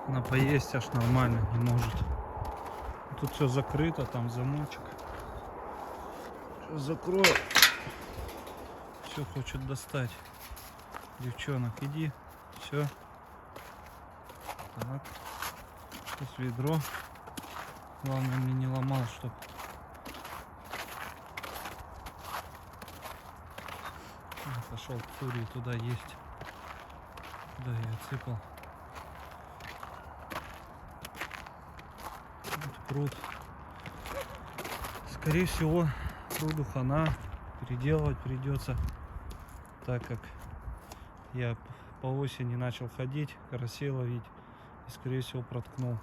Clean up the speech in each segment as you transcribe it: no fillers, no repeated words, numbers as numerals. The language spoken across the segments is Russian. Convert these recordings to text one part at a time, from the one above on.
На поесть аж нормально не может. Тут все закрыто, там замочек. Сейчас закрою. Все хочет достать. Девчонок, иди. Все. Так. Сейчас ведро. Главное, мне не ломал, чтоб. Пошел к Фурии, туда есть. Куда я отсыпал. Вот пруд. Скорее всего, пруду хана. Переделывать придется, так как я по осени начал ходить, карасей ловить и, скорее всего, проткнул.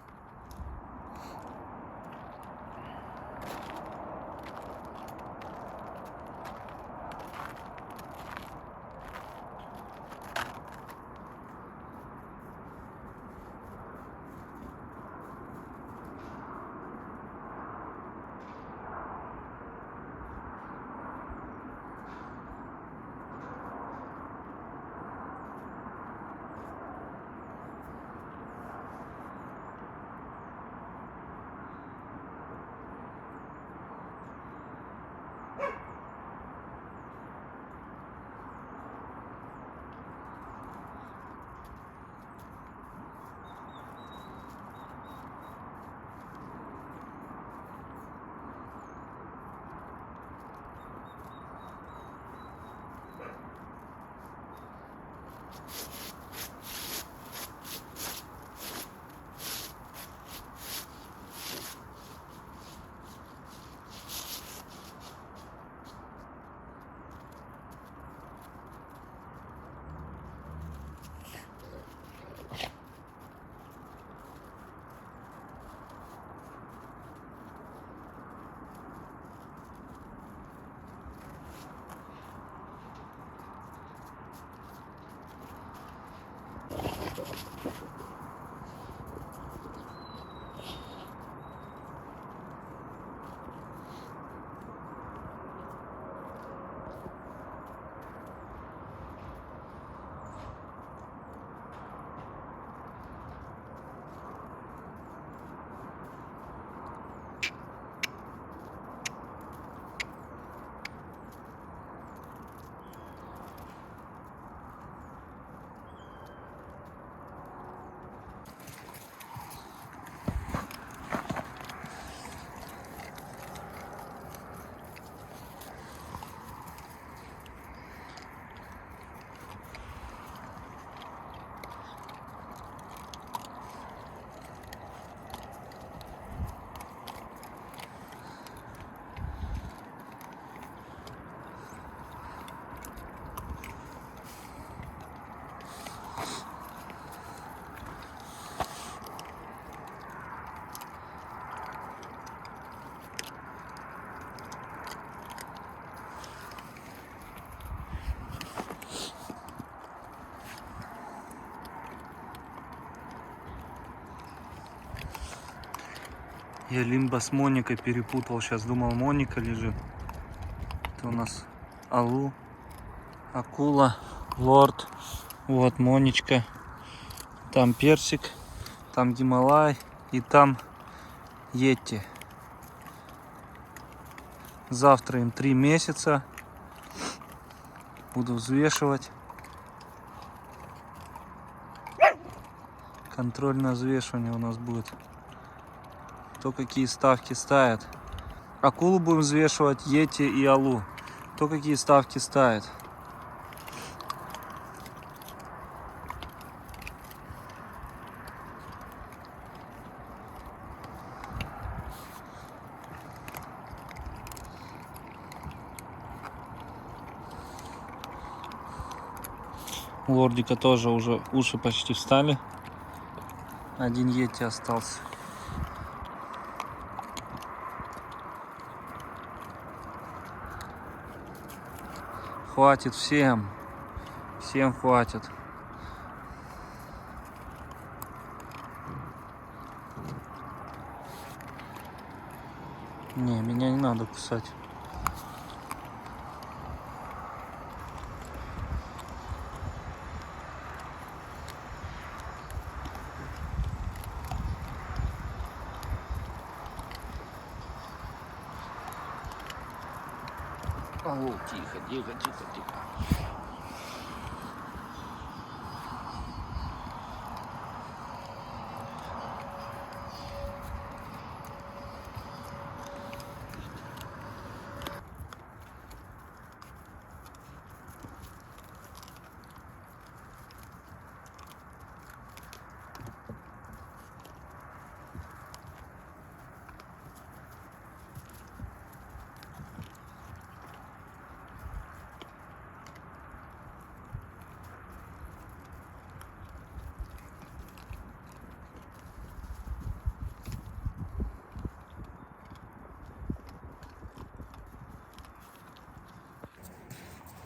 Я Лимба с Моникой перепутал. Сейчас думал, Моника лежит. Это у нас Алу, акула, лорд. Вот Моничка. Там персик, там Гималай и там Йети. Завтра им 3 месяца. Буду взвешивать. Контрольное взвешивание у нас будет. То какие ставки ставят. Акулу будем взвешивать, Йети и Алу. То какие ставки ставят. У лордика тоже уже уши почти встали. Один Йети остался. Хватит всем. Всем хватит. Не, меня не надо кусать. О, тихо, тихо, тихо, тихо.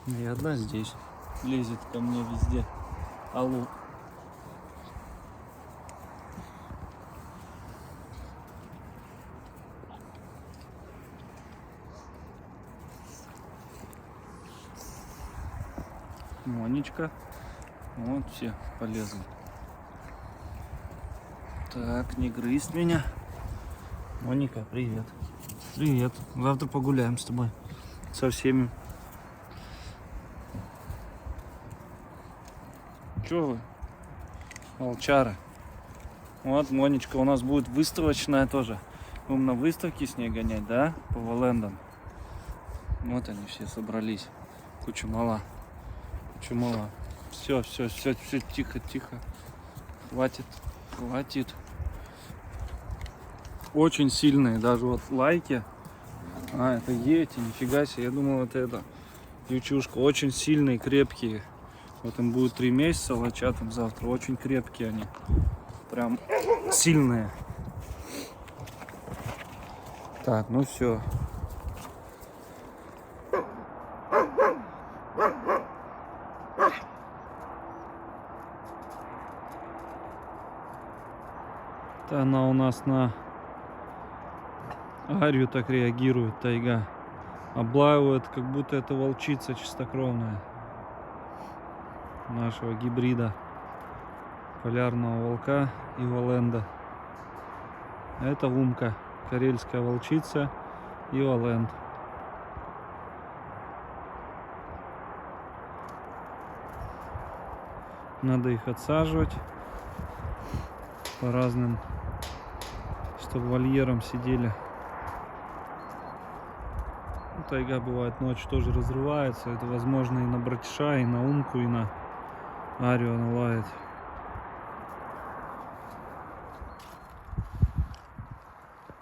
И одна здесь лезет ко мне везде. Алу. Моничка. Вот все полезли. Так, не грызть меня. Моника, привет. Привет. Завтра погуляем с тобой. Со всеми. Чё вы? Волчары. Вот Моничка у нас будет выставочная тоже. Будем на выставке с ней гонять, да? По Валендам. Вот они все собрались. Куча мала. Куча мала. Все, тихо, тихо. Хватит, хватит. Очень сильные, даже вот лайки. А, это ети, нифига себе. Я думал, это ючушка. Очень сильные, крепкие. Вот им будет 3 месяца лачатам завтра. Очень крепкие они. Прям сильные. Так, ну все. Она у нас на арию так реагирует, тайга. Облаивает, как будто это волчица чистокровная нашего гибрида полярного волка и воленда. Это умка, карельская волчица и воленд. Надо их отсаживать по разным, чтобы вольером сидели. Тайга бывает ночью тоже разрывается. Это возможно и на братиша, и на умку, и на арию она лает.